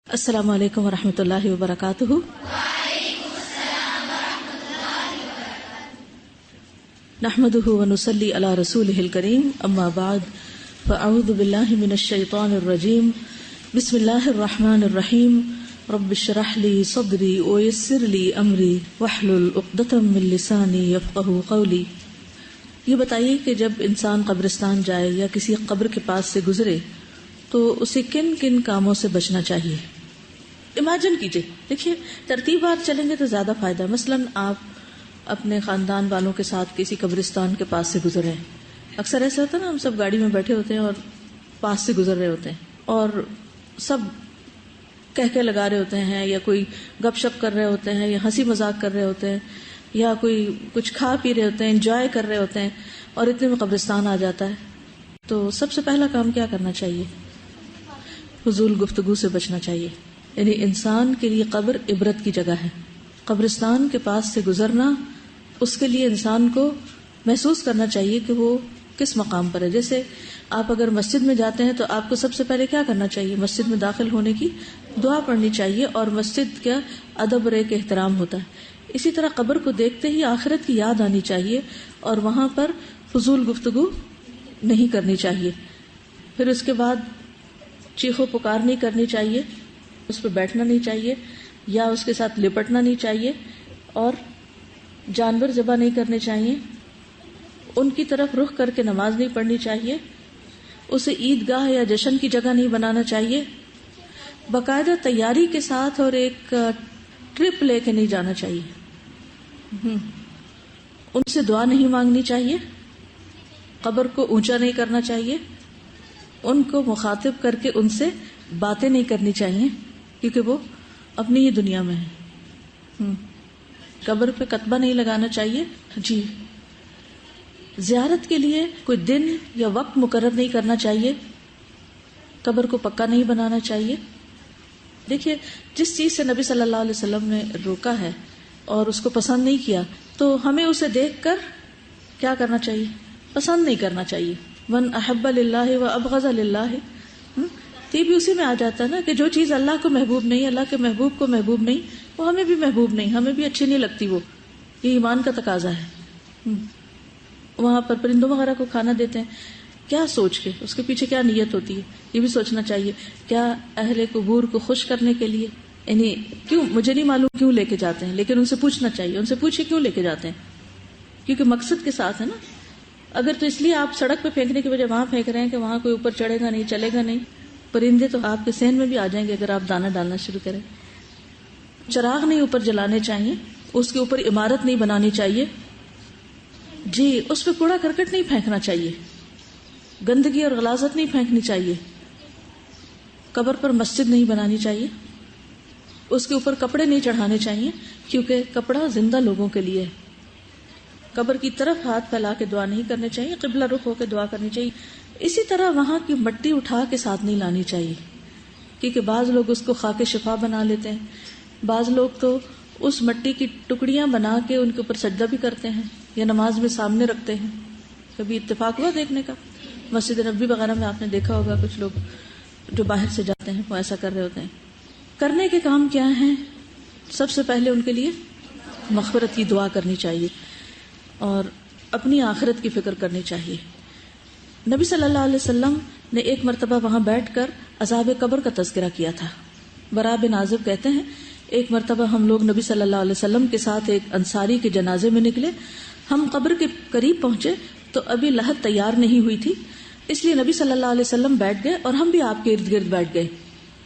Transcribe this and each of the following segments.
السلام علیکم ورحمۃ اللہ وبرکاتہ۔ نحمده ونصلی علی رسولہ الکریم، اما بعد فاعوذ باللہ من الشیطان الرجیم، بسم اللہ الرحمن الرحیم، رب اشرح لی صدری ویسر لی امری واحلل عقدۃ من لسانی یفقہوا قولی۔ یہ بتائیے کہ جب انسان قبرستان جائے یا کسی قبر کے پاس سے گزرے تو اسے کن کن کاموں سے بچنا چاہیے؟ امیجن کیجئے، دیکھیے ترتیب بار چلیں گے تو زیادہ فائدہ ہے۔ مثلاً آپ اپنے خاندان والوں کے ساتھ کسی قبرستان کے پاس سے گزر رہے ہیں، اکثر ایسا ہوتا ہے نا، ہم سب گاڑی میں بیٹھے ہوتے ہیں اور پاس سے گزر رہے ہوتے ہیں اور سب کہہ لگا رہے ہوتے ہیں یا کوئی گپ شپ کر رہے ہوتے ہیں یا ہنسی مذاق کر رہے ہوتے ہیں یا کوئی کچھ کھا پی رہے ہوتے ہیں، انجوائے کر رہے ہوتے ہیں، اور اتنے میں قبرستان آ جاتا ہے۔ تو سب سے پہلا کام کیا کرنا چاہیے؟ فضول گفتگو سے بچنا چاہیے۔ یعنی انسان کے لیے قبر عبرت کی جگہ ہے۔ قبرستان کے پاس سے گزرنا، اس کے لیے انسان کو محسوس کرنا چاہیے کہ وہ کس مقام پر ہے۔ جیسے آپ اگر مسجد میں جاتے ہیں تو آپ کو سب سے پہلے کیا کرنا چاہیے؟ مسجد میں داخل ہونے کی دعا پڑھنی چاہیے، اور مسجد کا ادب اور ایک احترام ہوتا ہے۔ اسی طرح قبر کو دیکھتے ہی آخرت کی یاد آنی چاہیے اور وہاں پر فضول گفتگو نہیں کرنی چاہیے۔ پھر اس کے بعد چیخو پکار نہیں کرنی چاہیے، اس پہ بیٹھنا نہیں چاہیے یا اس کے ساتھ لپٹنا نہیں چاہیے، اور جانور ذبح نہیں کرنے چاہیے، ان کی طرف رخ کر کے نماز نہیں پڑھنی چاہیے، اسے عیدگاہ یا جشن کی جگہ نہیں بنانا چاہیے، باقاعدہ تیاری کے ساتھ اور ایک ٹرپ لے کے نہیں جانا چاہیے، ان سے دعا نہیں مانگنی چاہیے، قبر کو اونچا نہیں کرنا چاہیے، ان کو مخاطب کر کے ان سے باتیں نہیں کرنی چاہیے کیونکہ وہ اپنی ہی دنیا میں ہے۔ قبر پہ کتبہ نہیں لگانا چاہیے۔ جی، زیارت کے لیے کوئی دن یا وقت مقرر نہیں کرنا چاہیے، قبر کو پکا نہیں بنانا چاہیے۔ دیکھیے، جس چیز سے نبی صلی اللہ علیہ وسلم نے روکا ہے اور اس کو پسند نہیں کیا تو ہمیں اسے دیکھ کر کیا کرنا چاہیے؟ پسند نہیں کرنا چاہیے۔ من احب للہ و ابغض للہ، یہ بھی اسی میں آ جاتا ہے نا کہ جو چیز اللہ کو محبوب نہیں، اللہ کے محبوب کو محبوب نہیں، وہ ہمیں بھی محبوب نہیں، ہمیں بھی اچھی نہیں لگتی۔ وہ یہ ایمان کا تقاضا ہے۔ وہاں پر پرندوں وغیرہ کو کھانا دیتے ہیں، کیا سوچ کے، اس کے پیچھے کیا نیت ہوتی ہے، یہ بھی سوچنا چاہیے۔ کیا اہل قبور کو خوش کرنے کے لیے، یعنی کیوں، مجھے نہیں معلوم کیوں لے کے جاتے ہیں، لیکن ان سے پوچھنا چاہیے، ان سے پوچھے کیوں لے کے جاتے ہیں، کیونکہ مقصد کے ساتھ ہے نا۔ اگر تو اس لیے آپ سڑک پہ پھینکنے کی وجہ وہاں پھینک رہے ہیں کہ وہاں کوئی اوپر چڑھے گا نہیں، چلے گا نہیں، پرندے تو آپ کے صحن میں بھی آ جائیں گے اگر آپ دانہ ڈالنا شروع کریں۔ چراغ نہیں اوپر جلانے چاہیے، اس کے اوپر عمارت نہیں بنانی چاہیے، جی اس پہ کوڑا کرکٹ نہیں پھینکنا چاہیے، گندگی اور غلاظت نہیں پھینکنی چاہیے، قبر پر مسجد نہیں بنانی چاہیے، اس کے اوپر کپڑے نہیں چڑھانے چاہیے کیونکہ کپڑا زندہ لوگوں کے لیے ہے۔ قبر کی طرف ہاتھ پھیلا کے دعا نہیں کرنے چاہیے، قبلہ رخ ہو کے دعا کرنی چاہیے۔ اسی طرح وہاں کی مٹی اٹھا کے ساتھ نہیں لانی چاہیے کیونکہ بعض لوگ اس کو خاک شفا بنا لیتے ہیں، بعض لوگ تو اس مٹی کی ٹکڑیاں بنا کے ان کے اوپر سجدہ بھی کرتے ہیں یا نماز میں سامنے رکھتے ہیں۔ کبھی اتفاق ہوا دیکھنے کا؟ مسجد نبوی وغیرہ میں آپ نے دیکھا ہوگا کچھ لوگ جو باہر سے جاتے ہیں وہ ایسا کر رہے ہوتے ہیں۔ کرنے کے کام کیا ہیں؟ سب سے پہلے ان کے لیے مغفرت کی دعا کرنی چاہیے اور اپنی آخرت کی فکر کرنی چاہیے۔ نبی صلی اللہ علیہ وسلم نے ایک مرتبہ وہاں بیٹھ کر عذاب قبر کا تذکرہ کیا تھا۔ برا بن عازب کہتے ہیں، ایک مرتبہ ہم لوگ نبی صلی اللہ علیہ وسلم کے ساتھ ایک انصاری کے جنازے میں نکلے، ہم قبر کے قریب پہنچے تو ابھی لحد تیار نہیں ہوئی تھی، اس لیے نبی صلی اللہ علیہ وسلم بیٹھ گئے اور ہم بھی آپ کے ارد گرد بیٹھ گئے۔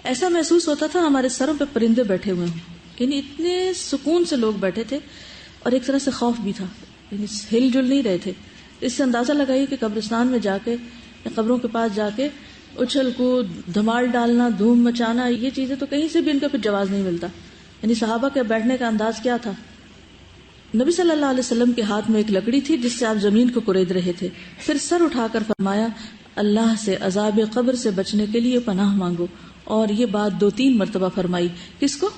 ایسا محسوس ہوتا تھا ہمارے سروں پہ پرندے بیٹھے ہوئے ہوں، یعنی اتنے سکون سے لوگ بیٹھے تھے اور ایک طرح سے خوف بھی تھا، یعنی ہل جل نہیں رہے تھے۔ اس سے اندازہ لگائیے کہ قبرستان میں جا کے یا قبروں کے پاس جا کے اچھل کود، دھمال ڈالنا، دھوم مچانا، یہ چیزیں تو کہیں سے بھی ان کا پھر جواز نہیں ملتا۔ یعنی صحابہ کے بیٹھنے کا انداز کیا تھا؟ نبی صلی اللہ علیہ وسلم کے ہاتھ میں ایک لکڑی تھی جس سے آپ زمین کو کورید رہے تھے، پھر سر اٹھا کر فرمایا، اللہ سے عذاب قبر سے بچنے کے لیے پناہ مانگو، اور یہ بات 2-3 مرتبہ فرمائی۔ کس کو؟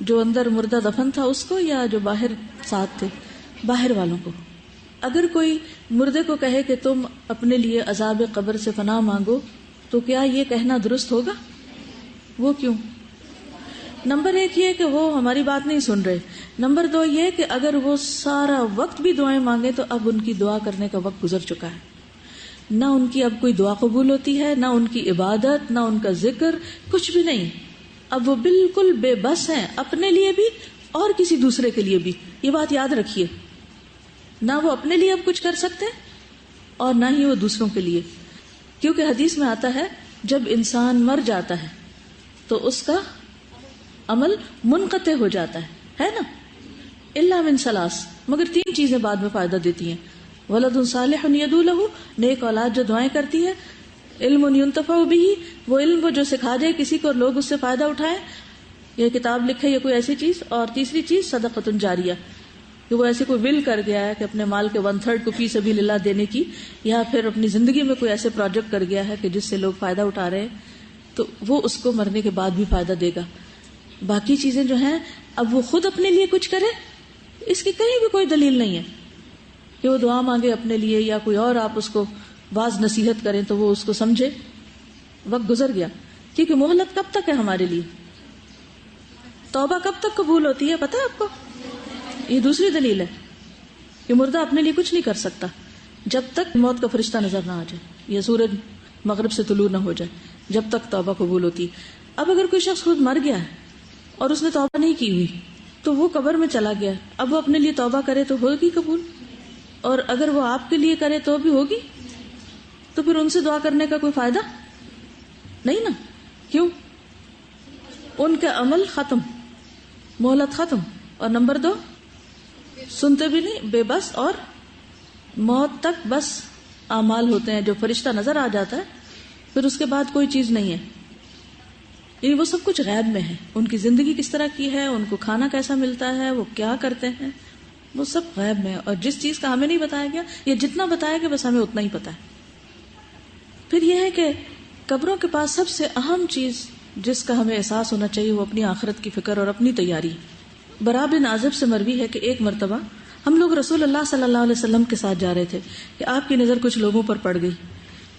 جو اندر مردہ دفن تھا اس کو، یا جو باہر ساتھ تھے؟ باہر والوں کو۔ اگر کوئی مردے کو کہے کہ تم اپنے لیے عذاب قبر سے پناہ مانگو تو کیا یہ کہنا درست ہوگا؟ وہ کیوں؟ نمبر 1 یہ کہ وہ ہماری بات نہیں سن رہے. نمبر 2 یہ کہ اگر وہ سارا وقت بھی دعائیں مانگے تو اب ان کی دعا کرنے کا وقت گزر چکا ہے. نہ ان کی اب کوئی دعا قبول ہوتی ہے، نہ ان کی عبادت، نہ ان کا ذکر، کچھ بھی نہیں. اب وہ بالکل بے بس ہیں، اپنے لیے بھی اور کسی دوسرے کے لیے بھی. یہ بات یاد رکھیے، نہ وہ اپنے لیے اب کچھ کر سکتے اور نہ ہی وہ دوسروں کے لیے. کیونکہ حدیث میں آتا ہے جب انسان مر جاتا ہے تو اس کا عمل منقطع ہو جاتا ہے نا. الا من ثلاث، مگر 3 چیزیں بعد میں فائدہ دیتی ہیں. ولد صالح یدعو لہ، نیک اولاد جو دعائیں کرتی ہے. علم ینتفع بہ، وہ علم وہ جو سکھا جائے کسی کو اور لوگ اس سے فائدہ اٹھائیں، یہ کتاب لکھے یا کوئی ایسی چیز. اور تیسری چیز صدقۃ جاریہ، کہ وہ ایسے کوئی ول کر گیا ہے کہ اپنے مال کے 1/3 کو فی سبیل اللہ دینے کی، یا پھر اپنی زندگی میں کوئی ایسے پروجیکٹ کر گیا ہے کہ جس سے لوگ فائدہ اٹھا رہے ہیں، تو وہ اس کو مرنے کے بعد بھی فائدہ دے گا. باقی چیزیں جو ہیں اب وہ خود اپنے لیے کچھ کرے، اس کی کہیں بھی کوئی دلیل نہیں ہے کہ وہ دعا مانگے اپنے لیے یا کوئی اور آپ اس کو واز نصیحت کریں تو وہ اس کو سمجھے. وقت گزر گیا. کیونکہ مہلت کب تک ہے ہمارے لیے؟ توبہ کب تک قبول ہوتی ہے پتہ ہے آپ کو؟ یہ دوسری دلیل ہے کہ مردہ اپنے لیے کچھ نہیں کر سکتا جب تک موت کا فرشتہ نظر نہ آ جائے یا سورج مغرب سے طلوع نہ ہو جائے، جب تک توبہ قبول ہوتی ہے. اب اگر کوئی شخص خود مر گیا ہے اور اس نے توبہ نہیں کی ہوئی تو وہ قبر میں چلا گیا، اب وہ اپنے لیے توبہ کرے تو ہوگی قبول، اور اگر وہ آپ کے لیے کرے تو بھی ہوگی. تو پھر ان سے دعا کرنے کا کوئی فائدہ نہیں نا. کیوں؟ ان کا عمل ختم، مہلت ختم. اور نمبر 2 سنتے بھی نہیں، بے بس، اور موت تک بس اعمال ہوتے ہیں جو فرشتہ نظر آ جاتا ہے، پھر اس کے بعد کوئی چیز نہیں ہے. یعنی وہ سب کچھ غیب میں ہے. ان کی زندگی کس طرح کی ہے، ان کو کھانا کیسا ملتا ہے، وہ کیا کرتے ہیں، وہ سب غیب میں ہے. اور جس چیز کا ہمیں نہیں بتایا گیا یا جتنا بتایا گیا بس ہمیں اتنا ہی پتا ہے. پھر یہ ہے کہ قبروں کے پاس سب سے اہم چیز جس کا ہمیں احساس ہونا چاہیے وہ اپنی آخرت کی فکر اور اپنی تیاری. برا بن عازب سے مروی ہے کہ ایک مرتبہ ہم لوگ رسول اللہ صلی اللہ علیہ وسلم کے ساتھ جا رہے تھے کہ آپ کی نظر کچھ لوگوں پر پڑ گئی.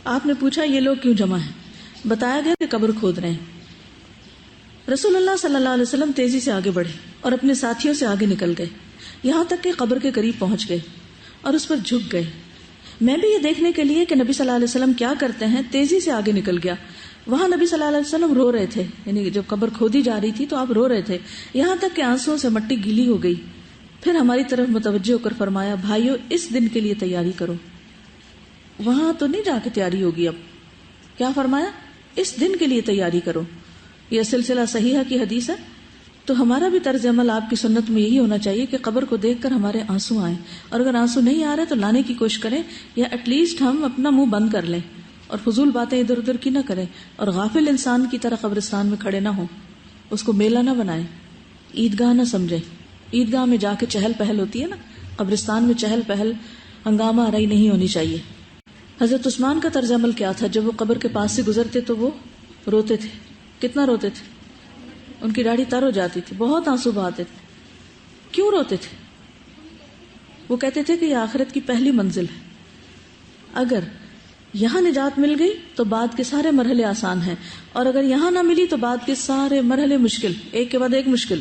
آپ نے پوچھا یہ لوگ کیوں جمع ہیں؟ بتایا گیا کہ قبر کھود رہے ہیں. رسول اللہ صلی اللہ علیہ وسلم تیزی سے آگے بڑھے اور اپنے ساتھیوں سے آگے نکل گئے، یہاں تک کہ قبر کے قریب پہنچ گئے اور اس پر جھک گئے. میں بھی یہ دیکھنے کے لیے کہ نبی صلی اللہ علیہ وسلم کیا کرتے ہیں تیزی سے آگے نکل گیا. وہاں نبی صلی اللہ علیہ وسلم رو رہے تھے، یعنی جب قبر کھودی جا رہی تھی تو آپ رو رہے تھے، یہاں تک کہ آنسوؤں سے مٹی گیلی ہو گئی. پھر ہماری طرف متوجہ ہو کر فرمایا بھائیو اس دن کے لیے تیاری کرو. وہاں تو نہیں جا کے تیاری ہوگی، اب کیا فرمایا؟ اس دن کے لیے تیاری کرو. یہ سلسلہ صحیحہ کی حدیث ہے. تو ہمارا بھی طرز عمل آپ کی سنت میں یہی ہونا چاہیے کہ قبر کو دیکھ کر ہمارے آنسو آئیں، اور اگر آنسو نہیں آ رہے تو لانے کی کوشش کریں، یا ایٹ لیسٹ ہم اپنا منہ بند کر لیں اور فضول باتیں ادھر ادھر کی نہ کریں، اور غافل انسان کی طرح قبرستان میں کھڑے نہ ہوں، اس کو میلہ نہ بنائیں، عیدگاہ نہ سمجھیں. عیدگاہ میں جا کے چہل پہل ہوتی ہے نا، قبرستان میں چہل پہل ہنگامہ آرائی نہیں ہونی چاہیے. حضرت عثمان کا طرز عمل کیا تھا؟ جب وہ قبر کے پاس سے گزرتے تو وہ روتے تھے. کتنا روتے تھے؟ ان کی داڑھی تر ہو جاتی تھی، بہت آنسو بہاتے تھے. کیوں روتے تھے؟ وہ کہتے تھے کہ یہ آخرت کی پہلی منزل ہے، اگر یہاں نجات مل گئی تو بعد کے سارے مرحلے آسان ہیں، اور اگر یہاں نہ ملی تو بعد کے سارے مرحلے مشکل، ایک کے بعد ایک مشکل.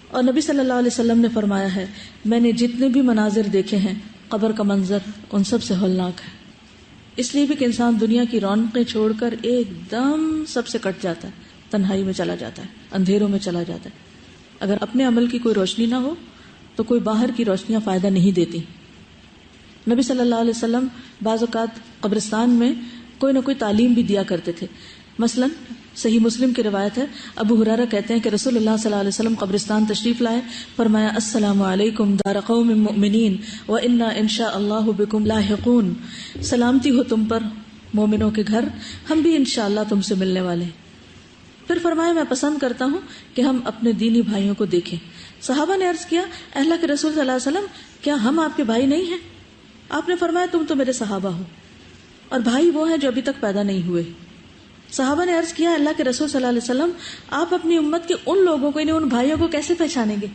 اور نبی صلی اللہ علیہ وسلم نے فرمایا ہے میں نے جتنے بھی مناظر دیکھے ہیں قبر کا منظر ان سب سے ہولناک ہے. اس لیے بھی کہ انسان دنیا کی رونقیں چھوڑ کر ایک دم سب سے کٹ جاتا ہے، تنہائی میں چلا جاتا ہے، اندھیروں میں چلا جاتا ہے. اگر اپنے عمل کی کوئی روشنی نہ ہو تو کوئی باہر کی روشنیاں فائدہ نہیں دیتی. نبی صلی اللہ علیہ وسلم بعض اوقات قبرستان میں کوئی نہ کوئی تعلیم بھی دیا کرتے تھے. مثلا صحیح مسلم کی روایت ہے، ابو ہریرہ کہتے ہیں کہ رسول اللہ صلی اللہ علیہ وسلم قبرستان تشریف لائے، فرمایا السلام علیکم دار قوم مؤمنین وانا انشاء اللہ بکم لاحقون. سلامتی ہو تم پر مومنوں کے گھر، ہم بھی انشاءاللہ تم سے ملنے والے. پھر فرمایا میں پسند کرتا ہوں کہ ہم اپنے دینی بھائیوں کو دیکھیں. صحابہ نے عرض کیا اللہ کے رسول صلی اللہ علیہ وسلم کیا ہم آپ کے بھائی نہیں ہیں؟ آپ نے فرمایا تم تو میرے صحابہ ہو، اور بھائی وہ ہیں جو ابھی تک پیدا نہیں ہوئے. صحابہ نے عرض کیا اللہ کے رسول صلی اللہ علیہ وسلم آپ اپنی امت کے ان لوگوں کو، یعنی ان بھائیوں کو کیسے پہچانیں گے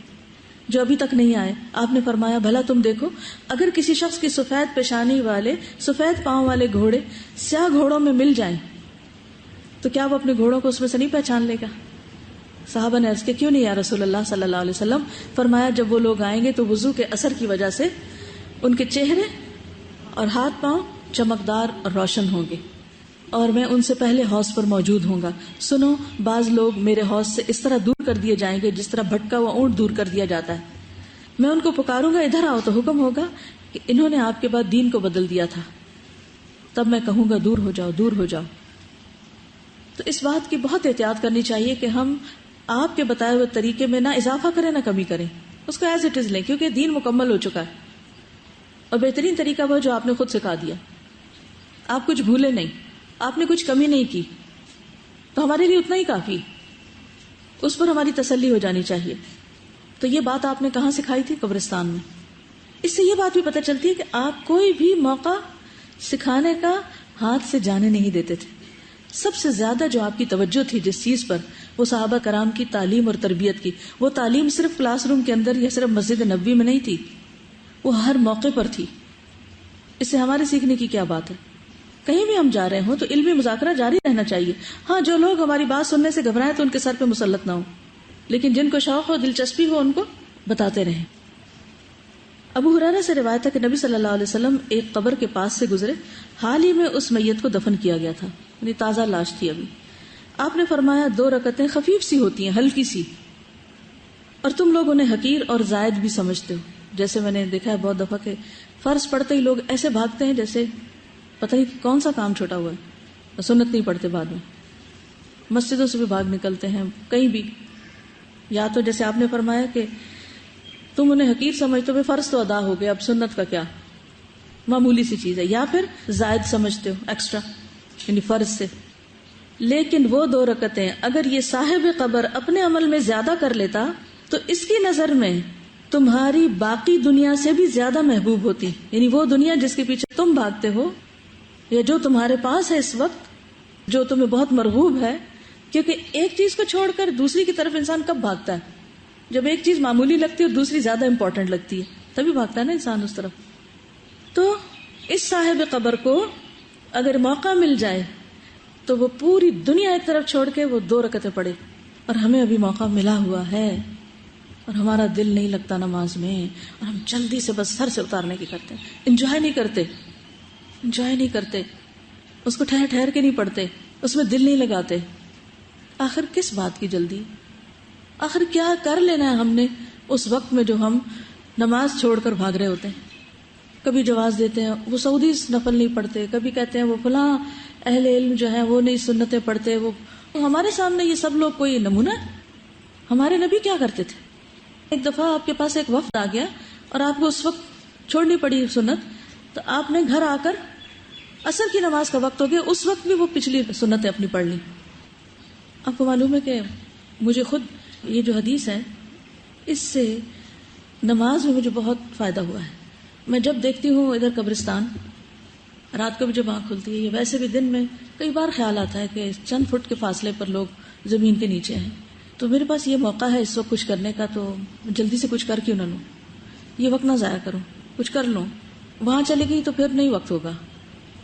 جو ابھی تک نہیں آئے؟ آپ نے فرمایا بھلا تم دیکھو اگر کسی شخص کی سفید پیشانی والے سفید پاؤں والے گھوڑے سیاہ گھوڑوں میں مل جائیں تو کیا وہ اپنے گھوڑوں کو اس میں سے نہیں پہچان لے گا؟ صحابہ نے عرض کیا کیوں نہیں یا رسول اللہ صلی اللہ علیہ وسلم؟ فرمایا جب وہ لوگ آئیں گے تو وضو کے اثر کی وجہ سے ان کے چہرے اور ہاتھ پاؤں چمکدار اور روشن ہوں گے، اور میں ان سے پہلے حوض پر موجود ہوں گا۔ سنو، بعض لوگ میرے حوض سے اس طرح دور کر دیے جائیں گے جس طرح بھٹکا ہوا اونٹ دور کر دیا جاتا ہے۔ میں ان کو پکاروں گا ادھر آؤ، تو حکم ہوگا کہ انہوں نے آپ کے بعد دین کو بدل دیا تھا، تب میں کہوں گا دور ہو جاؤ، دور ہو جاؤ۔ تو اس بات کی بہت احتیاط کرنی چاہیے کہ ہم آپ کے بتائے ہوئے طریقے میں نہ اضافہ کریں نہ کمی کریں، اس کو ایز اٹ از لیں، کیونکہ دین مکمل ہو چکا ہے اور بہترین طریقہ وہ جو آپ نے خود سکھا دیا۔ آپ کچھ بھولے نہیں، آپ نے کچھ کمی نہیں کی، تو ہمارے لیے اتنا ہی کافی، اس پر ہماری تسلی ہو جانی چاہیے۔ تو یہ بات آپ نے کہاں سکھائی تھی؟ قبرستان میں۔ اس سے یہ بات بھی پتہ چلتی ہے کہ آپ کوئی بھی موقع سکھانے کا ہاتھ سے جانے نہیں دیتے تھے۔ سب سے زیادہ جو آپ کی توجہ تھی جس چیز پر، وہ صحابہ کرام کی تعلیم اور تربیت کی۔ وہ تعلیم صرف کلاس روم کے اندر یا صرف مسجد نبوی میں نہیں تھی، وہ ہر موقع پر تھی۔ اس سے ہمارے سیکھنے کی کیا بات ہے؟ کہیں بھی ہم جا رہے ہوں تو علمی مذاکرہ جاری رہنا چاہیے۔ ہاں، جو لوگ ہماری بات سننے سے گھبرائیں تو ان کے سر پہ مسلط نہ ہو، لیکن جن کو شوق ہو، دلچسپی ہو، ان کو بتاتے رہیں۔ ابو ہریرہ سے روایت ہے کہ نبی صلی اللہ علیہ وسلم ایک قبر کے پاس سے گزرے، حال ہی میں اس میت کو دفن کیا گیا تھا، یعنی تازہ لاش تھی ابھی۔ آپ نے فرمایا 2 رکعتیں خفیف سی ہوتی ہیں، ہلکی سی، اور تم لوگ انہیں حقیر اور زائد بھی سمجھتے ہو۔ جیسے میں نے دیکھا ہے بہت دفعہ کہ فرض پڑھتے ہی لوگ ایسے بھاگتے ہیں جیسے پتہ ہی کون سا کام چھوٹا ہوا ہے، سنت نہیں پڑھتے، بعد میں مسجدوں سے بھی بھاگ نکلتے ہیں، کہیں بھی۔ یا تو جیسے آپ نے فرمایا کہ تم انہیں حقیر سمجھتے ہو، فرض تو ادا ہو گیا، اب سنت کا کیا، معمولی سی چیز ہے۔ یا پھر زائد سمجھتے ہو، ایکسٹرا، یعنی فرض سے۔ لیکن وہ 2 رکعتیں اگر یہ صاحب قبر اپنے عمل میں زیادہ کر لیتا تو اس کی نظر میں تمہاری باقی دنیا سے بھی زیادہ محبوب ہوتی، یعنی وہ دنیا جس کے پیچھے تم بھاگتے ہو یا جو تمہارے پاس ہے اس وقت، جو تمہیں بہت مرغوب ہے۔ کیونکہ ایک چیز کو چھوڑ کر دوسری کی طرف انسان کب بھاگتا ہے؟ جب ایک چیز معمولی لگتی ہے اور دوسری زیادہ امپورٹنٹ لگتی ہے، تبھی بھاگتا ہے نا انسان اس طرف۔ تو اس صاحب قبر کو اگر موقع مل جائے تو وہ پوری دنیا ایک طرف چھوڑ کے وہ 2 رکعتیں پڑھے، اور ہمیں ابھی موقع ملا ہوا ہے اور ہمارا دل نہیں لگتا نماز میں، اور ہم جلدی سے بس سر سے اتارنے کی کرتے ہیں، انجوائے نہیں کرتے، اس کو ٹھہر ٹھہر کے نہیں پڑھتے، اس میں دل نہیں لگاتے۔ آخر کس بات کی جلدی؟ آخر کیا کر لینا ہے ہم نے اس وقت میں جو ہم نماز چھوڑ کر بھاگ رہے ہوتے ہیں؟ کبھی جواز دیتے ہیں وہ سعودی نفل نہیں پڑھتے، کبھی کہتے ہیں وہ فلاں اہل علم جو ہیں وہ نہیں سنتیں پڑھتے۔ وہ ہمارے سامنے یہ سب لوگ کوئی نمونہ ہے؟ ہمارے نبی کیا کرتے تھے؟ ایک دفعہ آپ کے پاس ایک وفد آ گیا اور آپ کو اس وقت چھوڑنی پڑی سنت، تو آپ نے گھر آ کر عصر کی نماز کا وقت ہو گیا، اس وقت بھی وہ پچھلی سنتیں اپنی پڑھ لی۔ آپ کو معلوم ہے کہ مجھے خود یہ جو حدیث ہے اس سے نماز میں مجھے بہت فائدہ ہوا ہے۔ میں جب دیکھتی ہوں ادھر قبرستان، رات کو بھی جب آنکھ کھلتی ہے یا ویسے بھی دن میں، کئی بار خیال آتا ہے کہ چند فٹ کے فاصلے پر لوگ زمین کے نیچے ہیں، تو میرے پاس یہ موقع ہے اس وقت کچھ کرنے کا، تو جلدی سے کچھ کر کیوں نہ لوں، یہ وقت نہ ضائع کروں، کچھ کر لوں۔ وہاں چلی گئی تو پھر نہیں وقت ہوگا،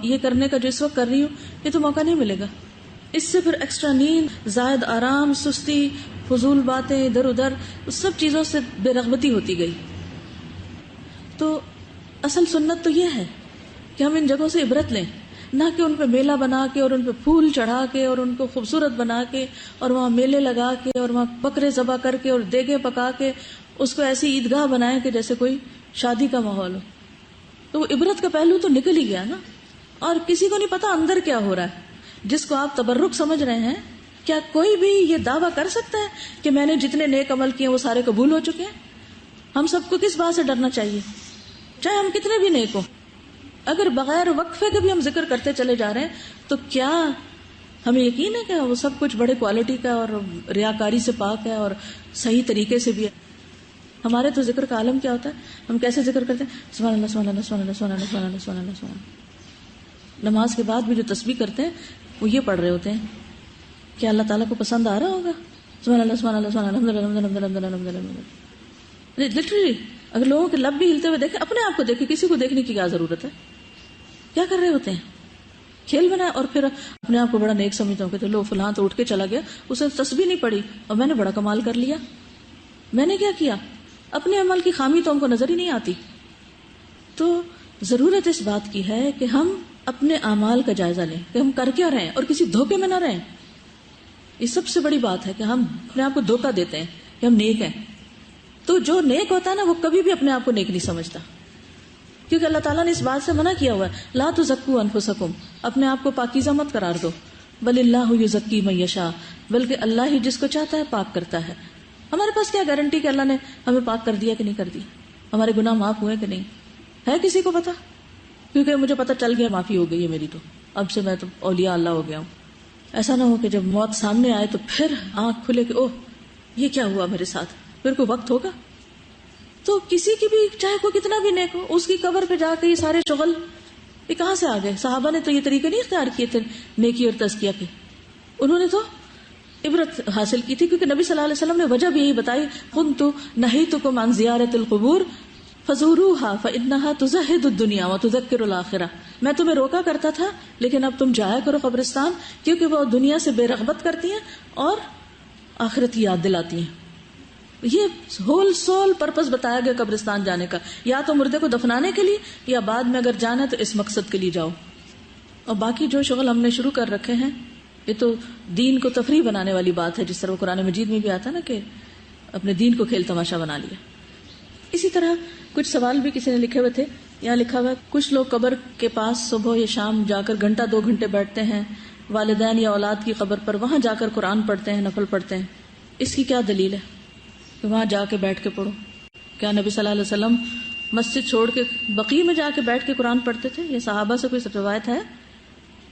یہ کرنے کا جو اس وقت کر رہی ہوں یہ تو موقع نہیں ملے گا۔ اس سے پھر ایکسٹرا نیند، زائد آرام، سستی، فضول باتیں ادھر ادھر، اس سب چیزوں سے بے رغبتی ہوتی گئی۔ تو اصل سنت تو یہ ہے کہ ہم ان جگہوں سے عبرت لیں، نہ کہ ان پہ میلہ بنا کے اور ان پہ پھول چڑھا کے اور ان کو خوبصورت بنا کے اور وہاں میلے لگا کے اور وہاں بکرے ذبح کر کے اور دیگیں پکا کے اس کو ایسی عیدگاہ بنائیں کہ جیسے کوئی شادی کا ماحول ہو۔ تو وہ عبرت کا پہلو تو نکل ہی گیا نا، اور کسی کو نہیں پتا اندر کیا ہو رہا ہے۔ جس کو آپ تبرک سمجھ رہے ہیں، کیا کوئی بھی یہ دعویٰ کر سکتا ہے کہ میں نے جتنے نیک عمل کیے وہ سارے قبول ہو چکے ہیں؟ ہم سب کو کس بات سے ڈرنا چاہیے؟ چاہے ہم کتنے بھی نیک ہوں، اگر بغیر وقفے کے بھی ہم ذکر کرتے چلے جا رہے ہیں تو کیا ہمیں یقین ہے کہ وہ سب کچھ بڑے کوالٹی کا اور ریاکاری سے پاک ہے اور صحیح طریقے سے بھی ہے؟ ہمارے تو ذکر کا عالم کیا ہوتا ہے، ہم کیسے ذکر کرتے ہیں؟ سبحان اللہ سبحان اللہ سبحان اللہ سبحان اللہ سبحان اللہ سبحان اللہ سبحان اللہ۔ نماز کے بعد بھی جو تسبیح کرتے ہیں وہ یہ پڑھ رہے ہوتے ہیں، کیا اللہ تعالیٰ کو پسند آ رہا ہوگا؟ سبحان اللہ سبحان اللہ سبحان اللہ الحمد للہ الحمد للہ۔ لٹرلی اگر لوگوں کے لب بھی ہلتے ہوئے دیکھیں، اپنے آپ کو دیکھیں، کسی کو دیکھنے کی کیا ضرورت ہے؟ کیا کر رہے ہوتے ہیں؟ کھیل بنایا اور پھر اپنے آپ کو بڑا نیک سمجھتا ہوں کہ تو لو فلاں تو اٹھ کے چلا گیا, اسے تسبیح نہیں پڑی اور میں نے بڑا کمال کر لیا. میں نے کیا کیا؟ اپنے عمل کی خامی تو ہم کو نظر ہی نہیں آتی. تو ضرورت اس بات کی ہے کہ ہم اپنے اعمال کا جائزہ لیں کہ ہم کر کیا رہے ہیں اور کسی دھوکے میں نہ رہیں. یہ سب سے بڑی بات ہے کہ ہم اپنے آپ کو دھوکہ دیتے ہیں کہ ہم نیک ہیں. تو جو نیک ہوتا ہے نا وہ کبھی بھی اپنے آپ کو نیک نہیں سمجھتا, کیونکہ اللہ تعالیٰ نے اس بات سے منع کیا ہوا ہے, لا تزکوا انفسکم, اپنے آپ کو پاکیزہ مت قرار دو, بل اللہ یزکی من یشاء, بلکہ اللہ ہی جس کو چاہتا ہے پاک کرتا ہے. ہمارے پاس کیا گارنٹی کہ اللہ نے ہمیں پاک کر دیا کہ نہیں کر دیا, ہمارے گناہ معاف ہوئے کہ نہیں, ہے کسی کو پتا؟ کیونکہ مجھے پتا چل گیا معافی ہو گئی ہے میری, تو اب سے میں تو اولیاء اللہ ہو گیا ہوں. ایسا نہ ہو کہ جب موت سامنے آئے تو پھر آنکھ کھلے کہ اوہ یہ کیا ہوا میرے ساتھ, پھر کوئی وقت ہوگا. تو کسی کی بھی چاہے کوئی کتنا بھی نیک ہو, اس کی قبر پہ جا کے یہ سارے شغل یہ کہاں سے آ گئے؟ صحابہ نے تو یہ طریقے نہیں اختیار کیے تھے نیکی اور تزکیہ کے, انہوں نے تو عبرت حاصل کی تھی, کیونکہ نبی صلی اللہ علیہ وسلم نے وجہ بھی یہی بتائی, كنت نہیتکم عن زیارت القبور فزوروها فانها تزہد الدنیا وتذکر الآخرہ, میں تمہیں روکا کرتا تھا لیکن اب تم جایا کرو قبرستان, کیونکہ وہ دنیا سے بے رغبت کرتی ہیں اور آخرت کی یاد دلاتی ہیں. یہ ہول سول پرپس بتایا گیا قبرستان جانے کا, یا تو مردے کو دفنانے کے لیے یا بعد میں اگر جانا ہے تو اس مقصد کے لیے جاؤ. اور باقی جو شغل ہم نے شروع کر رکھے ہیں یہ تو دین کو تفریح بنانے والی بات ہے, جس طرح قرآن مجید میں بھی آتا ہے نا کہ اپنے دین کو کھیل تماشا بنا لیا. اسی طرح کچھ سوال بھی کسی نے لکھے ہوئے تھے, یہاں لکھا ہوا ہے کچھ لوگ قبر کے پاس صبح یا شام جا کر گھنٹہ 2 گھنٹے بیٹھتے ہیں, والدین یا اولاد کی قبر پر وہاں جا کر قرآن پڑھتے ہیں, نفل پڑھتے ہیں. اس کی کیا دلیل ہے کہ وہاں جا کے بیٹھ کے پڑھو؟ کیا نبی صلی اللہ علیہ وسلم مسجد چھوڑ کے بقیع میں جا کے بیٹھ کے قرآن پڑھتے تھے؟ یہ صحابہ سے کوئی روایت ہے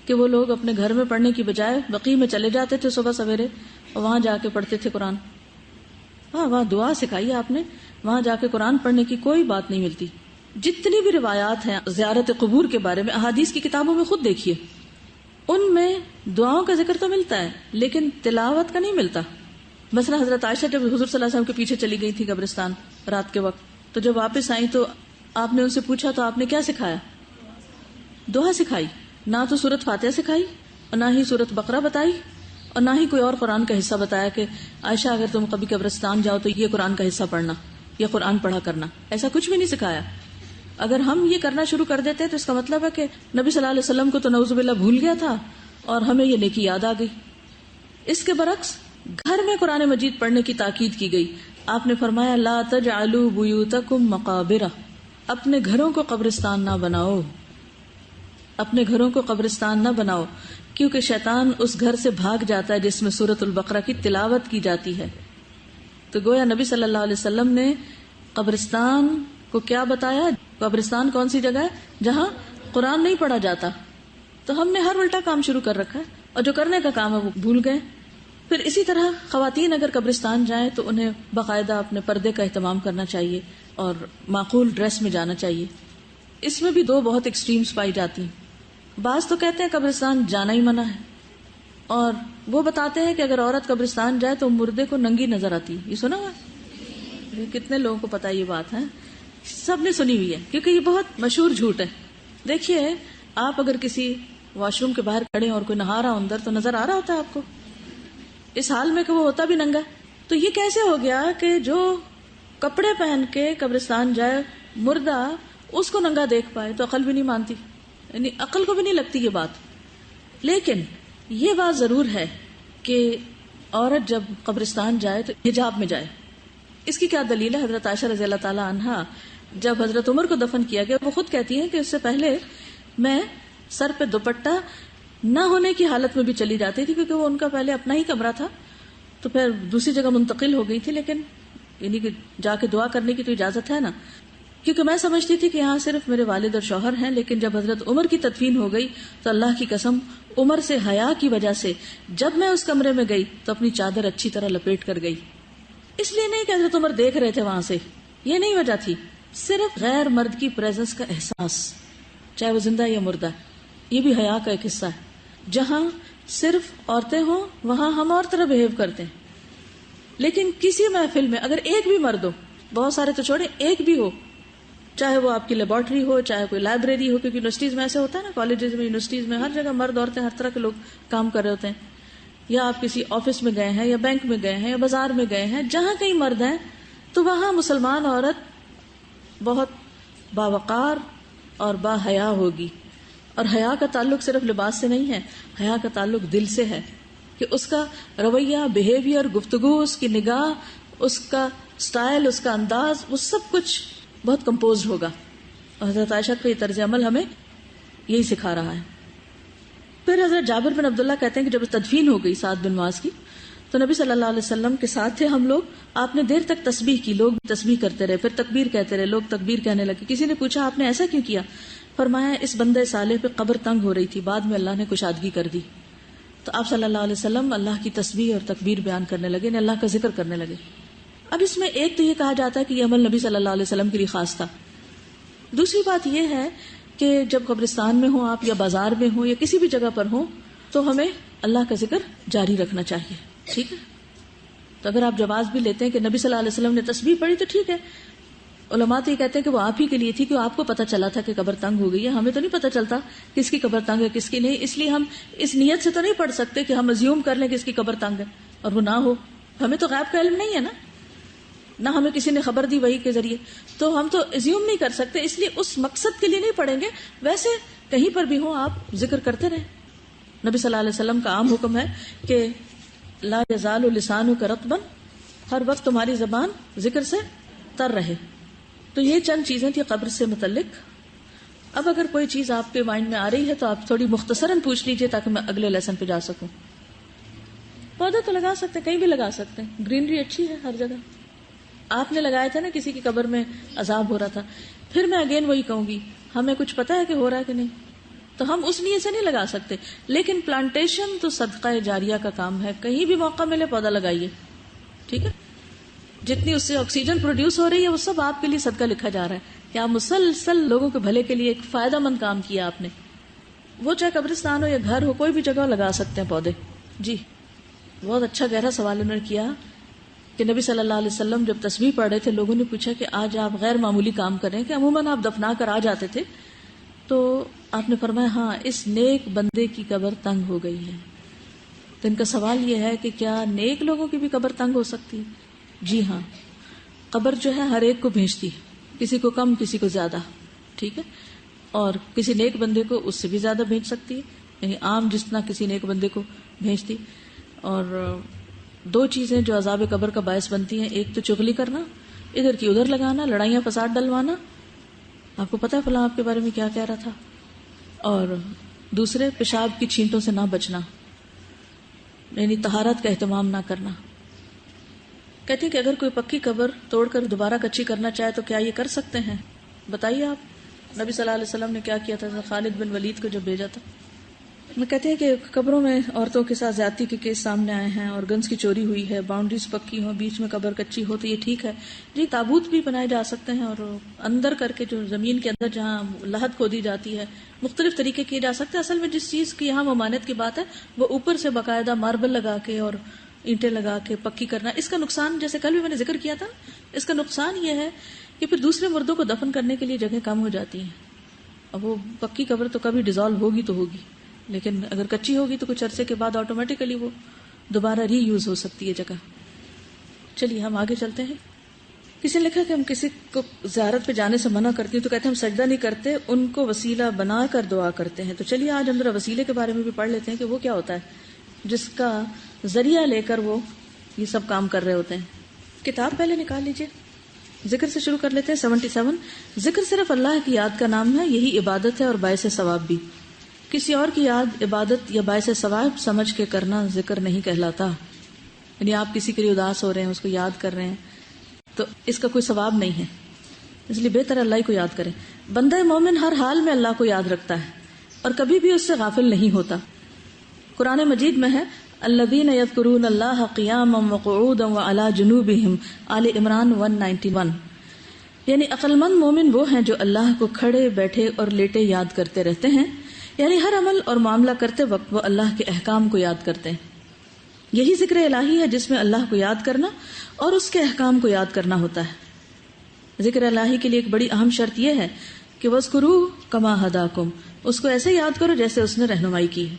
کہ وہ لوگ اپنے گھر میں پڑھنے کی بجائے بقیع میں چلے جاتے تھے صبح سویرے اور وہاں جا کے پڑھتے تھے قرآن؟ ہاں, وہاں دعا سکھائی ہے آپ نے, وہاں جا کے قرآن پڑھنے کی کوئی بات نہیں ملتی. جتنی بھی روایات ہیں زیارت قبور کے بارے میں احادیث کی کتابوں میں خود دیکھیے, ان میں دعاؤں کا ذکر تو ملتا ہے لیکن تلاوت کا نہیں ملتا. مثلا حضرت عائشہ جب حضور صلی اللہ علیہ وسلم کے پیچھے چلی گئی تھی قبرستان رات کے وقت, تو جب واپس آئی تو آپ نے ان سے پوچھا تو آپ نے کیا سکھایا؟ دعا سکھائی, نہ تو سورۃ فاتحہ سکھائی اور نہ ہی سورۃ بقرہ بتائی اور نہ ہی کوئی اور قرآن کا حصہ بتایا کہ عائشہ اگر تم کبھی قبرستان جاؤ تو یہ قرآن کا حصہ پڑھنا یا قرآن پڑھا کرنا. ایسا کچھ بھی نہیں سکھایا. اگر ہم یہ کرنا شروع کر دیتے تو اس کا مطلب ہے کہ نبی صلی اللہ علیہ وسلم کو تو نعوذ باللہ بھول گیا تھا اور ہمیں یہ نیکی یاد آ گئی. اس کے برعکس گھر میں قرآن مجید پڑھنے کی تاکید کی گئی. آپ نے فرمایا لا تجعلوا بیوتکم مقابر, اپنے گھروں کو قبرستان نہ بناؤ, اپنے گھروں کو قبرستان نہ بناؤ, کیونکہ شیطان اس گھر سے بھاگ جاتا ہے جس میں سورۃ البقرہ کی تلاوت کی جاتی ہے. تو گویا نبی صلی اللہ علیہ وسلم نے قبرستان کو کیا بتایا؟ قبرستان کون سی جگہ ہے جہاں قرآن نہیں پڑھا جاتا. تو ہم نے ہر الٹا کام شروع کر رکھا ہے اور جو کرنے کا کام ہے وہ بھول گئے. پھر اسی طرح خواتین اگر قبرستان جائیں تو انہیں باقاعدہ اپنے پردے کا اہتمام کرنا چاہیے اور معقول ڈریس میں جانا چاہیے. اس میں بھی 2 بہت ایکسٹریمز پائی جاتی ہیں. بعض تو کہتے ہیں قبرستان جانا ہی منع ہے, اور وہ بتاتے ہیں کہ اگر عورت قبرستان جائے تو مردے کو ننگی نظر آتی. یہ سنا ہوا؟ کتنے لوگوں کو پتا یہ بات ہے؟ سب نے سنی ہوئی ہے کیونکہ یہ بہت مشہور جھوٹ ہے. دیکھیے آپ اگر کسی واش روم کے باہر کھڑے اور کوئی نہا رہا اندر تو نظر آ رہا ہوتا ہے آپ کو, اس حال میں کہ وہ ہوتا بھی ننگا. تو یہ کیسے ہو گیا کہ جو کپڑے پہن کے قبرستان جائے مردہ اس کو ننگا دیکھ پائے؟ تو عقل بھی نہیں مانتی, یعنی عقل کو بھی نہیں لگتی یہ بات. لیکن یہ بات ضرور ہے کہ عورت جب قبرستان جائے تو حجاب میں جائے. اس کی کیا دلیل ہے؟ حضرت عائشہ رضی اللہ تعالی عنہا جب حضرت عمر کو دفن کیا گیا وہ خود کہتی ہیں کہ اس سے پہلے میں سر پہ دوپٹہ نہ ہونے کی حالت میں بھی چلی جاتی تھی, کیونکہ وہ ان کا پہلے اپنا ہی کمرہ تھا تو پھر دوسری جگہ منتقل ہو گئی تھی, لیکن یعنی کہ جا کے دعا کرنے کی تو اجازت ہے نا, کیونکہ میں سمجھتی تھی کہ یہاں صرف میرے والد اور شوہر ہیں. لیکن جب حضرت عمر کی تدفین ہو گئی تو اللہ کی قسم عمر سے حیا کی وجہ سے جب میں اس کمرے میں گئی تو اپنی چادر اچھی طرح لپیٹ کر گئی. اس لیے نہیں کہ حضرت عمر دیکھ رہے تھے وہاں سے, یہ نہیں وجہ تھی, صرف غیر مرد کی پریزنس کا احساس, چاہے وہ زندہ یا مردہ. یہ بھی حیا کا ایک حصہ ہے. جہاں صرف عورتیں ہوں وہاں ہم اور طرح بہیو کرتے ہیں, لیکن کسی محفل میں اگر ایک بھی مرد ہو, بہت سارے تو چھوڑے, ایک بھی ہو, چاہے وہ آپ کی لیبارٹری ہو، چاہے کوئی لائبریری ہو، کیونکہ یونیورسٹیز میں ایسے ہوتا ہے نا، کالجز میں، یونیورسٹیز میں ہر جگہ مرد عورتیں ہر طرح کے لوگ کام کر رہے ہوتے ہیں. یا آپ کسی آفس میں گئے ہیں یا بینک میں گئے ہیں یا بازار میں گئے ہیں، جہاں کہیں مرد ہیں تو وہاں مسلمان عورت بہت باوقار اور با حیا ہوگی. اور حیا کا تعلق صرف لباس سے نہیں ہے، حیا کا تعلق دل سے ہے، کہ اس کا رویہ، بیہیویئر، گفتگو، اس کی نگاہ، اس کا سٹائل، اس کا انداز، وہ سب کچھ بہت کمپوزڈ ہوگا. اور حضرت عائشہ کا یہ طرز عمل ہمیں یہی سکھا رہا ہے. پھر حضرت جابر بن عبداللہ کہتے ہیں کہ جب تدفین ہو گئی سعد بن معاذ کی تو نبی صلی اللہ علیہ وسلم کے ساتھ تھے ہم لوگ. آپ نے دیر تک تسبیح کی، لوگ تسبیح کرتے رہے، پھر تکبیر کہتے رہے، لوگ تکبیر کہنے لگے. کسی نے پوچھا آپ نے ایسا کیوں کیا؟ فرمایا اس بندے صالح پہ قبر تنگ ہو رہی تھی، بعد میں اللہ نے کشادگی کر دی. تو آپ صلی اللہ علیہ وسلم اللہ کی تسبیح اور تکبیر بیان کرنے لگے، یعنی اللہ کا ذکر کرنے لگے. اب اس میں ایک تو یہ کہا جاتا ہے کہ یہ عمل نبی صلی اللہ علیہ وسلم کے لیے خاص تھا. دوسری بات یہ ہے کہ جب قبرستان میں ہوں آپ یا بازار میں ہوں یا کسی بھی جگہ پر ہوں تو ہمیں اللہ کا ذکر جاری رکھنا چاہیے. ٹھیک ہے، تو اگر آپ جواز بھی لیتے ہیں کہ نبی صلی اللہ علیہ وسلم نے تسبیح پڑھی تو ٹھیک ہے. علماء تو یہ کہتے ہیں کہ وہ آپ ہی کے لیے تھی، کہ آپ کو پتہ چلا تھا کہ قبر تنگ ہو گئی ہے. ہمیں تو نہیں پتہ چلتا کس کی قبر تنگ ہے کس کی نہیں، اس لیے ہم اس نیت سے تو نہیں پڑھ سکتے کہ ہم ازیوم کر لیں کہ اس کی قبر تنگ ہے اور وہ نہ ہو. ہمیں تو غیب کا علم نہیں ہے نا، نہ ہمیں کسی نے خبر دی وحی کے ذریعے، تو ہم تو ازیوم نہیں کر سکتے. اس لیے اس مقصد کے لیے نہیں پڑھیں گے. ویسے کہیں پر بھی ہوں آپ ذکر کرتے رہیں. نبی صلی اللہ علیہ وسلم کا عام حکم ہے کہ لا یزال لسانک رطبا، ہر وقت تمہاری زبان ذکر سے تر رہے. تو یہ چند چیزیں تھی قبر سے متعلق. اب اگر کوئی چیز آپ کے مائنڈ میں آ رہی ہے تو آپ تھوڑی مختصراً پوچھ لیجئے تاکہ میں اگلے لیسن پہ جا سکوں. پودا تو لگا سکتے ہیں، کہیں بھی لگا سکتے ہیں، گرینری اچھی ہے ہر جگہ. آپ نے لگایا تھا نا کسی کی قبر میں عذاب ہو رہا تھا، پھر میں اگین وہی کہوں گی، ہمیں کچھ پتا ہے کہ ہو رہا ہے کہ نہیں، تو ہم اس نیت سے نہیں لگا سکتے. لیکن پلانٹیشن تو صدقہ جاریہ کا کام ہے، کہیں بھی موقع ملے پودا لگائیے. ٹھیک ہے، جتنی اس سے آکسیجن پروڈیوس ہو رہی ہے وہ سب آپ کے لیے صدقہ لکھا جا رہا ہے کہ آپ مسلسل لوگوں کے بھلے کے لیے ایک فائدہ مند کام کیا آپ نے. وہ چاہے قبرستان ہو یا گھر ہو، کوئی بھی جگہ لگا سکتے ہیں پودے. جی بہت اچھا گہرا سوال انہوں نے کیا کہ نبی صلی اللہ علیہ وسلم جب تسبیح پڑھ رہے تھے، لوگوں نے پوچھا کہ آج آپ غیر معمولی کام کر رہے ہیں کہ عموماً آپ دفنا کر آ جاتے تھے. تو آپ نے فرمایا ہاں اس نیک بندے کی قبر تنگ ہو گئی ہے. تو ان کا سوال یہ ہے کہ کیا نیک لوگوں کی بھی قبر تنگ ہو سکتی ہے؟ جی ہاں، قبر جو ہے ہر ایک کو بھیجتی ہے، کسی کو کم کسی کو زیادہ. ٹھیک ہے، اور کسی نیک بندے کو اس سے بھی زیادہ بھیج سکتی ہے، یعنی عام جتنا کسی نیک بندے کو بھیجتی. اور دو چیزیں جو عذاب قبر کا باعث بنتی ہیں، ایک تو چغلی کرنا، ادھر کی ادھر لگانا، لڑائیاں فساد ڈلوانا، آپ کو پتا ہے فلاں آپ کے بارے میں کیا کہہ رہا تھا، اور دوسرے پیشاب کی چھینٹوں سے نہ بچنا، یعنی طہارت کا اہتمام نہ کرنا. کہتے ہیں کہ اگر کوئی پکی قبر توڑ کر دوبارہ کچی کرنا چاہے تو کیا یہ کر سکتے ہیں؟ بتائیے آپ. نبی صلی اللہ علیہ وسلم نے کیا کیا تھا خالد بن ولید کو جب بھیجا تھا. میں کہتے ہیں کہ قبروں میں عورتوں کے ساتھ زیادتی کے کیس سامنے آئے ہیں، اور گنز کی چوری ہوئی ہے، باؤنڈریز پکی ہوں، بیچ میں قبر کچی ہو تو یہ ٹھیک ہے. جی تابوت بھی بنائے جا سکتے ہیں، اور اندر کر کے جو زمین کے اندر جہاں لحد کھودی جاتی ہے مختلف طریقے کیے جا سکتے ہیں. اصل میں جس چیز کی یہاں ممانعت کی بات ہے وہ اوپر سے باقاعدہ ماربل لگا کے اور اینٹیں لگا کے پکی کرنا. اس کا نقصان جیسے کل بھی میں نے ذکر کیا تھا، اس کا نقصان یہ ہے کہ پھر دوسرے مردوں کو دفن کرنے کے لیے جگہ کم ہو جاتی ہیں. اب وہ پکی قبر تو کبھی ڈیزالو ہوگی تو ہوگی، لیکن اگر کچی ہوگی تو کچھ عرصے کے بعد آٹومیٹیکلی وہ دوبارہ ری یوز ہو سکتی ہے جگہ. چلیے ہم آگے چلتے ہیں. کسی نے لکھا کہ ہم کسی کو زیارت پہ جانے سے منع کرتے ہیں تو کہتے ہیں ہم سجدہ نہیں کرتے، ان کو وسیلہ بنا کر دعا کرتے ہیں. تو چلیے آج ہم ذرا وسیلے کے بارے میں بھی پڑھ لیتے ہیں کہ وہ کیا ہوتا ہے جس کا ذریعہ لے کر وہ یہ سب کام کر رہے ہوتے ہیں. کتاب پہلے نکال لیجئے. ذکر سے شروع کر لیتے ہیں. 77 ذکر صرف اللہ کی یاد کا نام ہے، یہی عبادت ہے اور باعث ثواب بھی. کسی اور کی یاد عبادت یا باعث ثواب سمجھ کے کرنا ذکر نہیں کہلاتا. یعنی آپ کسی کے لیے اداس ہو رہے ہیں، اس کو یاد کر رہے ہیں تو اس کا کوئی ثواب نہیں ہے، اس لیے بہتر اللہ ہی کو یاد کریں. بندہ مومن ہر حال میں اللہ کو یاد رکھتا ہے اور کبھی بھی اس سے غافل نہیں ہوتا. قرآن مجید میں ہے الذین یذکرون اللہ قیاما وقعودا وعلی جنوبہم، آل عمران 191. یعنی عقل مند مومن وہ ہیں جو اللہ کو کھڑے بیٹھے اور لیٹے یاد کرتے رہتے ہیں، یعنی ہر عمل اور معاملہ کرتے وقت وہ اللہ کے احکام کو یاد کرتے ہیں. یہی ذکر الہی ہے جس میں اللہ کو یاد کرنا اور اس کے احکام کو یاد کرنا ہوتا ہے. ذکر الہی کے لیے ایک بڑی اہم شرط یہ ہے کہ وَاذْكُرُوهُ كَمَا هَدَاكُمْ، اس کو ایسے یاد کرو جیسے اس نے رہنمائی کی ہے.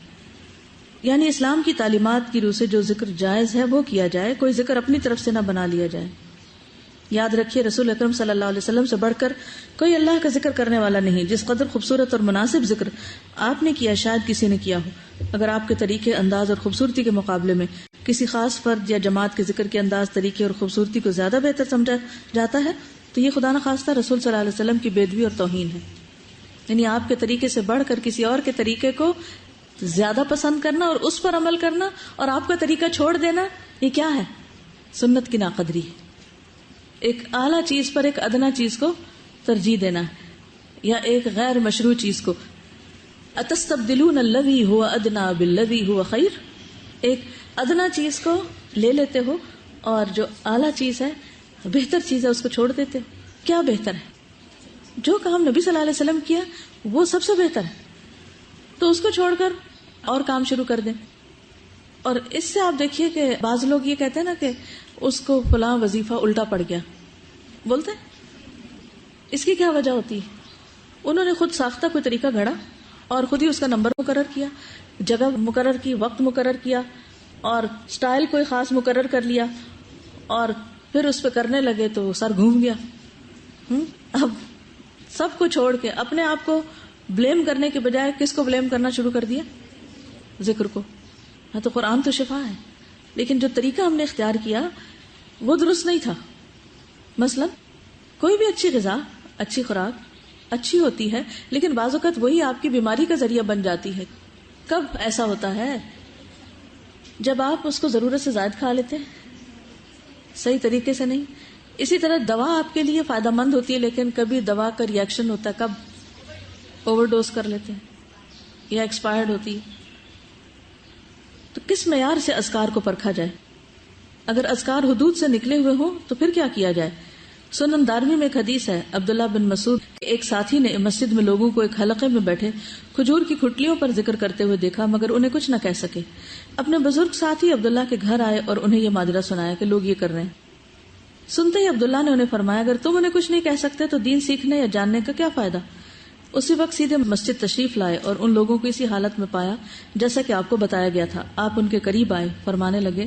یعنی اسلام کی تعلیمات کی روح سے جو ذکر جائز ہے وہ کیا جائے، کوئی ذکر اپنی طرف سے نہ بنا لیا جائے. یاد رکھیے رسول اکرم صلی اللہ علیہ وسلم سے بڑھ کر کوئی اللہ کا ذکر کرنے والا نہیں. جس قدر خوبصورت اور مناسب ذکر آپ نے کیا شاید کسی نے کیا ہو. اگر آپ کے طریقے، انداز اور خوبصورتی کے مقابلے میں کسی خاص فرد یا جماعت کے ذکر کے انداز، طریقے اور خوبصورتی کو زیادہ بہتر سمجھا جاتا ہے تو یہ خدا نخواستہ رسول صلی اللہ علیہ وسلم کی بے ادبی اور توہین ہے. یعنی آپ کے طریقے سے بڑھ کر کسی اور کے طریقے کو زیادہ پسند کرنا اور اس پر عمل کرنا اور آپ کا طریقہ چھوڑ دینا، یہ کیا ہے؟ سنت کی ناقدری ہے. ایک اعلیٰ چیز پر ایک ادنا چیز کو ترجیح دینا ہے، یا ایک غیر مشروع چیز کو. اتستبدلون الذی هو ادنا بالذی هو خیر، ایک ادنا چیز کو لے لیتے ہو اور جو اعلیٰ چیز ہے، بہتر چیز ہے، اس کو چھوڑ دیتے ہو. کیا بہتر ہے؟ جو کام نبی صلی اللہ علیہ وسلم کیا وہ سب سے بہتر ہے، تو اس کو چھوڑ کر اور کام شروع کر دیں. اور اس سے آپ دیکھیے کہ بعض لوگ یہ کہتے ہیں نا کہ اس کو فلاں وظیفہ الٹا پڑ گیا، بولتے ہیں. اس کی کیا وجہ ہوتی ہے؟ انہوں نے خود ساختہ کوئی طریقہ گھڑا اور خود ہی اس کا نمبر مقرر کیا، جگہ مقرر کی، وقت مقرر کیا اور سٹائل کوئی خاص مقرر کر لیا اور پھر اس پہ کرنے لگے تو سر گھوم گیا. اب سب کو چھوڑ کے اپنے آپ کو بلیم کرنے کے بجائے کس کو بلیم کرنا شروع کر دیا؟ ذکر کو. ہاں تو قرآن تو شفا ہے، لیکن جو طریقہ ہم نے اختیار کیا وہ درست نہیں تھا. مثلا کوئی بھی اچھی غذا، اچھی خوراک اچھی ہوتی ہے، لیکن بعض اوقات وہی آپ کی بیماری کا ذریعہ بن جاتی ہے. کب ایسا ہوتا ہے؟ جب آپ اس کو ضرورت سے زائد کھا لیتے ہیں، صحیح طریقے سے نہیں. اسی طرح دوا آپ کے لیے فائدہ مند ہوتی ہے، لیکن کبھی دوا کا ری ایکشن ہوتا ہے، کب اوور ڈوز کر لیتے ہیں یا ایکسپائرڈ ہوتی ہے. تو کس معیار سے اذکار کو پرکھا جائے؟ اگر اذکار حدود سے نکلے ہوئے ہوں تو پھر کیا کیا جائے؟ سنن دارمی میں ایک حدیث ہے، عبداللہ بن مسعود کے ایک ساتھی نے مسجد میں لوگوں کو ایک حلقے میں بیٹھے کھجور کی کھٹلیوں پر ذکر کرتے ہوئے دیکھا، مگر انہیں کچھ نہ کہہ سکے. اپنے بزرگ ساتھی عبداللہ کے گھر آئے اور انہیں یہ ماجرا سنایا کہ لوگ یہ کر رہے ہیں. سنتے ہی عبداللہ نے انہیں فرمایا، اگر تم انہیں کچھ نہیں کہہ سکتے تو دین سیکھنے یا جاننے کا کیا فائدہ؟ اسی وقت سیدھے مسجد تشریف لائے اور ان لوگوں کو اسی حالت میں پایا جیسا کہ آپ کو بتایا گیا تھا. آپ ان کے قریب آئے، فرمانے لگے،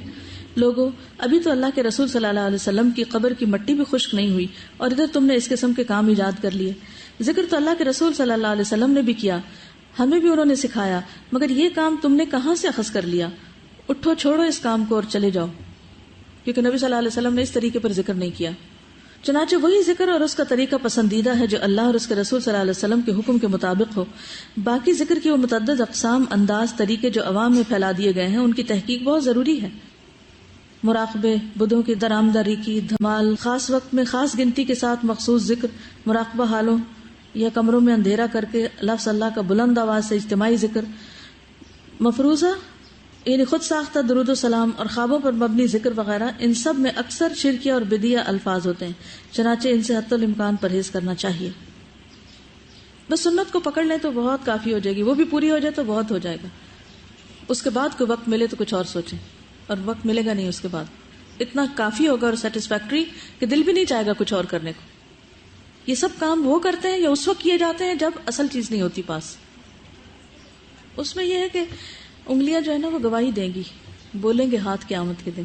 لوگوں، ابھی تو اللہ کے رسول صلی اللہ علیہ وسلم کی قبر کی مٹی بھی خشک نہیں ہوئی اور ادھر تم نے اس قسم کے کام ایجاد کر لیے. ذکر تو اللہ کے رسول صلی اللہ علیہ وسلم نے بھی کیا، ہمیں بھی انہوں نے سکھایا، مگر یہ کام تم نے کہاں سے اخذ کر لیا؟ اٹھو، چھوڑو اس کام کو اور چلے جاؤ. کیونکہ نبی صلی اللہ علیہ وسلم نے اس طریقے پر ذکر نہیں کیا. چنانچہ وہی ذکر اور اس کا طریقہ پسندیدہ ہے جو اللہ اور اس کے رسول صلی اللہ علیہ وسلم کے حکم کے مطابق ہو. باقی ذکر کی وہ متعدد اقسام، انداز، طریقے جو عوام میں پھیلا دیے گئے ہیں، ان کی تحقیق بہت ضروری ہے. مراقبے، بدھوں کی درآمداری کی، دھمال، خاص وقت میں خاص گنتی کے ساتھ مخصوص ذکر، مراقبہ حالوں یا کمروں میں اندھیرا کر کے لفظ اللہ کا بلند آواز سے اجتماعی ذکر، مفروضہ یعنی خود ساختہ درود و سلام اور خوابوں پر مبنی ذکر وغیرہ، ان سب میں اکثر شرکیہ اور بدعیہ الفاظ ہوتے ہیں، چنانچہ ان سے حتی الامکان پرہیز کرنا چاہیے. بس سنت کو پکڑ لیں تو بہت کافی ہو جائے گی، وہ بھی پوری ہو جائے تو بہت ہو جائے گا. اس کے بعد کوئی وقت ملے تو کچھ اور سوچیں، اور وقت ملے گا نہیں اس کے بعد. اتنا کافی ہوگا اور سیٹسفیکٹری کہ دل بھی نہیں چاہے گا کچھ اور کرنے کو. یہ سب کام وہ کرتے ہیں یا اس وقت کیے جاتے ہیں جب اصل چیز نہیں ہوتی پاس. اس میں یہ ہے کہ انگلیاں جو ہے نا وہ گواہی دیں گی، بولیں گے ہاتھ قیامت کے دن.